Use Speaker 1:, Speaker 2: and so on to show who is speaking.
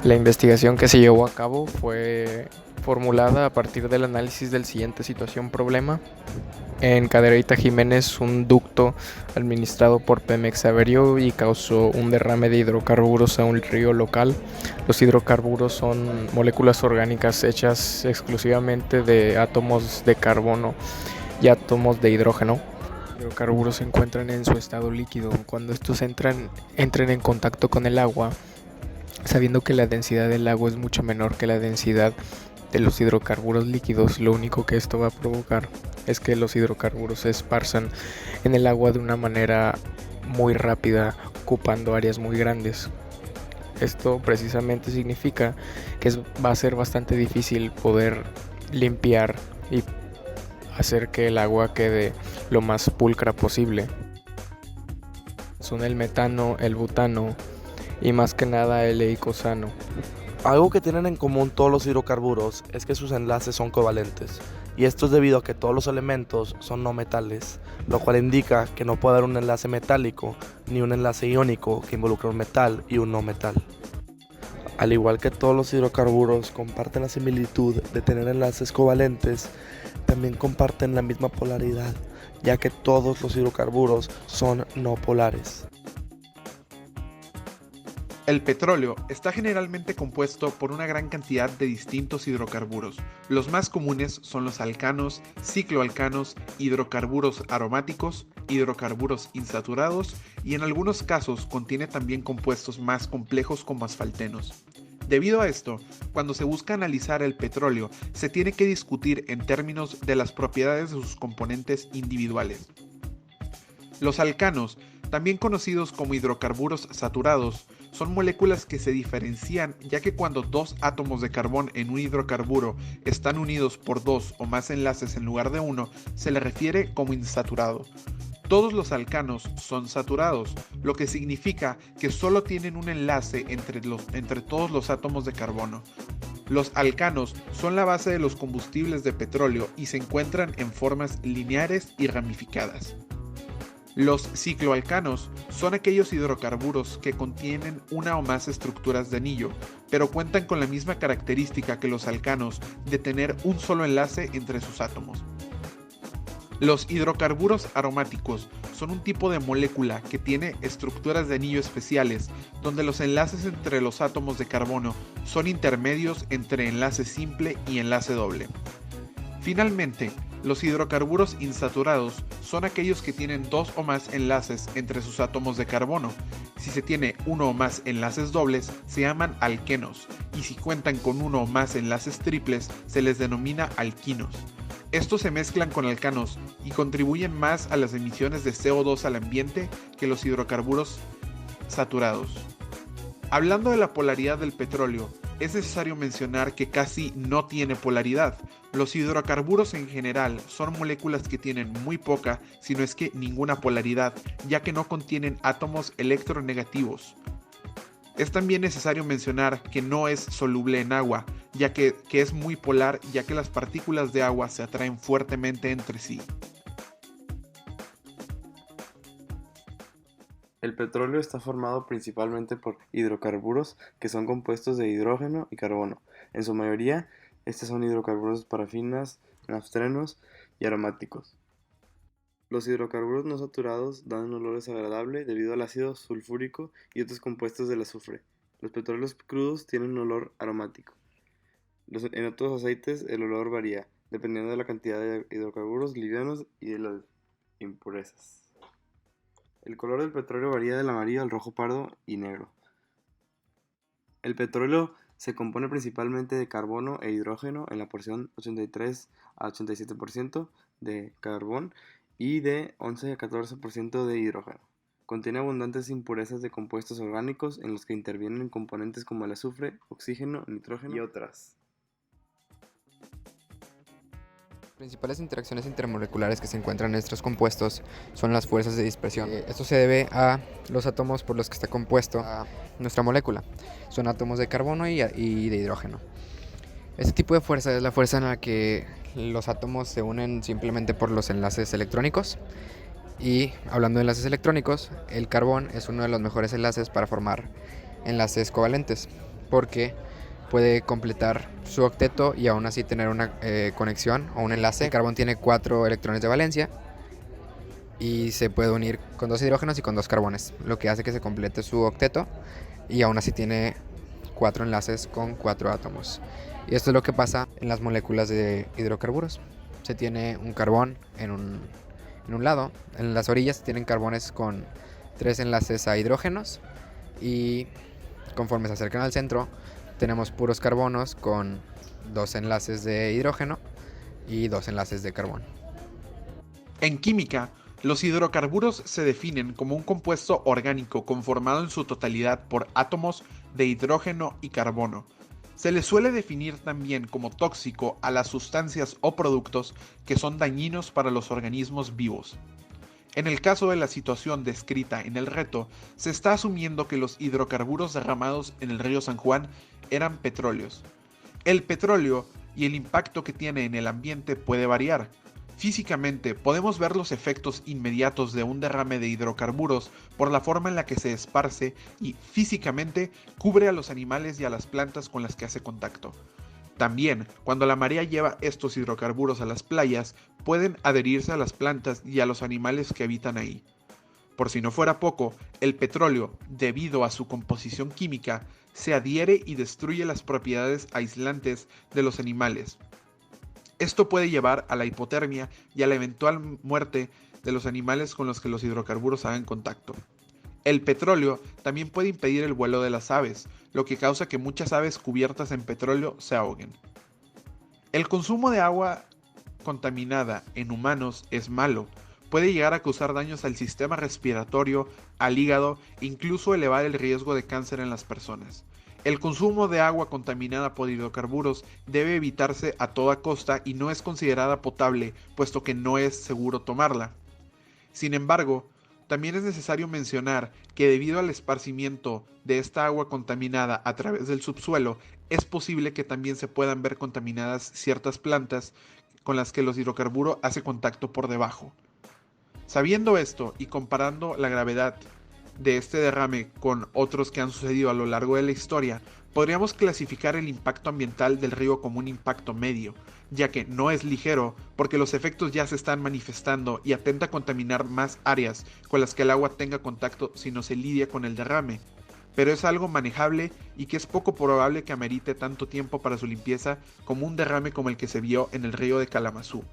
Speaker 1: La investigación que se llevó a cabo fue formulada a partir del análisis del siguiente situación-problema. En Cadereyta Jiménez, un ducto administrado por Pemex averió y causó un derrame de hidrocarburos a un río local. Los hidrocarburos son moléculas orgánicas hechas exclusivamente de átomos de carbono y átomos de hidrógeno. Los hidrocarburos se encuentran en su estado líquido. Cuando estos entran en contacto con el agua, sabiendo que la densidad del agua es mucho menor que la densidad de los hidrocarburos líquidos, lo único que esto va a provocar es que los hidrocarburos se esparzan en el agua de una manera muy rápida, ocupando áreas muy grandes. Esto precisamente significa que va a ser bastante difícil poder limpiar y hacer que el agua quede lo más pulcra posible. Son el metano, el butano y más que nada el eicosano.
Speaker 2: Algo que tienen en común todos los hidrocarburos es que sus enlaces son covalentes, y esto es debido a que todos los elementos son no metales, lo cual indica que no puede haber un enlace metálico ni un enlace iónico que involucre un metal y un no metal. Al igual que todos los hidrocarburos comparten la similitud de tener enlaces covalentes, también comparten la misma polaridad, ya que todos los hidrocarburos son no polares.
Speaker 3: El petróleo está generalmente compuesto por una gran cantidad de distintos hidrocarburos. Los más comunes son los alcanos, cicloalcanos, hidrocarburos aromáticos, hidrocarburos insaturados y en algunos casos contiene también compuestos más complejos como asfaltenos. Debido a esto, cuando se busca analizar el petróleo, se tiene que discutir en términos de las propiedades de sus componentes individuales. Los alcanos, también conocidos como hidrocarburos saturados, son moléculas que se diferencian ya que cuando dos átomos de carbón en un hidrocarburo están unidos por dos o más enlaces en lugar de uno, se le refiere como insaturado. Todos los alcanos son saturados, lo que significa que solo tienen un enlace entre todos los átomos de carbono. Los alcanos son la base de los combustibles de petróleo y se encuentran en formas lineares y ramificadas. Los cicloalcanos son aquellos hidrocarburos que contienen una o más estructuras de anillo, pero cuentan con la misma característica que los alcanos de tener un solo enlace entre sus átomos. Los hidrocarburos aromáticos son un tipo de molécula que tiene estructuras de anillo especiales, donde los enlaces entre los átomos de carbono son intermedios entre enlace simple y enlace doble. Finalmente, los hidrocarburos insaturados son aquellos que tienen dos o más enlaces entre sus átomos de carbono. Si se tiene uno o más enlaces dobles, se llaman alquenos, y si cuentan con uno o más enlaces triples, se les denomina alquinos. Estos se mezclan con alcanos y contribuyen más a las emisiones de CO2 al ambiente que los hidrocarburos saturados. Hablando de la polaridad del petróleo, es necesario mencionar que casi no tiene polaridad. Los hidrocarburos en general son moléculas que tienen muy poca, si no es que ninguna polaridad, ya que no contienen átomos electronegativos. Es también necesario mencionar que no es soluble en agua, ya que es muy polar, ya que las partículas de agua se atraen fuertemente entre sí.
Speaker 4: El petróleo está formado principalmente por hidrocarburos que son compuestos de hidrógeno y carbono. En su mayoría, estos son hidrocarburos parafinas, naftenos y aromáticos. Los hidrocarburos no saturados dan un olor desagradable debido al ácido sulfúrico y otros compuestos del azufre. Los petróleos crudos tienen un olor aromático. En otros aceites el olor varía, dependiendo de la cantidad de hidrocarburos livianos y de las impurezas. El color del petróleo varía del amarillo al rojo pardo y negro. El petróleo se compone principalmente de carbono e hidrógeno en la porción 83 a 87% de carbón y de 11 a 14% de hidrógeno. Contiene abundantes impurezas de compuestos orgánicos en los que intervienen componentes como el azufre, oxígeno, nitrógeno y otras.
Speaker 5: Las principales interacciones intermoleculares que se encuentran en estos compuestos son las fuerzas de dispersión. Esto se debe a los átomos por los que está compuesto nuestra molécula. Son átomos de carbono y de hidrógeno. Este tipo de fuerza es la fuerza en la que los átomos se unen simplemente por los enlaces electrónicos Y hablando de enlaces electrónicos, el carbón es uno de los mejores enlaces para formar enlaces covalentes, porque puede completar su octeto y aún así tener una conexión o un enlace. El carbón tiene 4 electrones de valencia y se puede unir con 2 hidrógenos y con 2 carbones, lo que hace que se complete su octeto y aún así tiene 4 enlaces con 4 átomos. Y esto es lo que pasa en las moléculas de hidrocarburos. Se tiene un carbón en un lado, en las orillas se tienen carbones con 3 enlaces a hidrógenos y conforme se acercan al centro tenemos puros carbonos con 2 enlaces de hidrógeno y 2 enlaces de carbón.
Speaker 3: En química, los hidrocarburos se definen como un compuesto orgánico conformado en su totalidad por átomos de hidrógeno y carbono. Se le suele definir también como tóxico a las sustancias o productos que son dañinos para los organismos vivos. En el caso de la situación descrita en el reto, se está asumiendo que los hidrocarburos derramados en el río San Juan eran petróleos. El petróleo y el impacto que tiene en el ambiente puede variar. Físicamente, podemos ver los efectos inmediatos de un derrame de hidrocarburos por la forma en la que se esparce y físicamente cubre a los animales y a las plantas con las que hace contacto. También, cuando la marea lleva estos hidrocarburos a las playas, pueden adherirse a las plantas y a los animales que habitan ahí. Por si no fuera poco, el petróleo, debido a su composición química, se adhiere y destruye las propiedades aislantes de los animales. Esto puede llevar a la hipotermia y a la eventual muerte de los animales con los que los hidrocarburos hagan contacto. El petróleo también puede impedir el vuelo de las aves, lo que causa que muchas aves cubiertas en petróleo se ahoguen. El consumo de agua contaminada en humanos es malo. Puede llegar a causar daños al sistema respiratorio, al hígado e incluso elevar el riesgo de cáncer en las personas. El consumo de agua contaminada por hidrocarburos debe evitarse a toda costa y no es considerada potable, puesto que no es seguro tomarla. Sin embargo, también es necesario mencionar que debido al esparcimiento de esta agua contaminada a través del subsuelo, es posible que también se puedan ver contaminadas ciertas plantas con las que los hidrocarburos hace contacto por debajo. Sabiendo esto y comparando la gravedad de este derrame con otros que han sucedido a lo largo de la historia, podríamos clasificar el impacto ambiental del río como un impacto medio, ya que no es ligero porque los efectos ya se están manifestando y atenta a contaminar más áreas con las que el agua tenga contacto si no se lidia con el derrame, pero es algo manejable y que es poco probable que amerite tanto tiempo para su limpieza como un derrame como el que se vio en el río de Kalamazoo.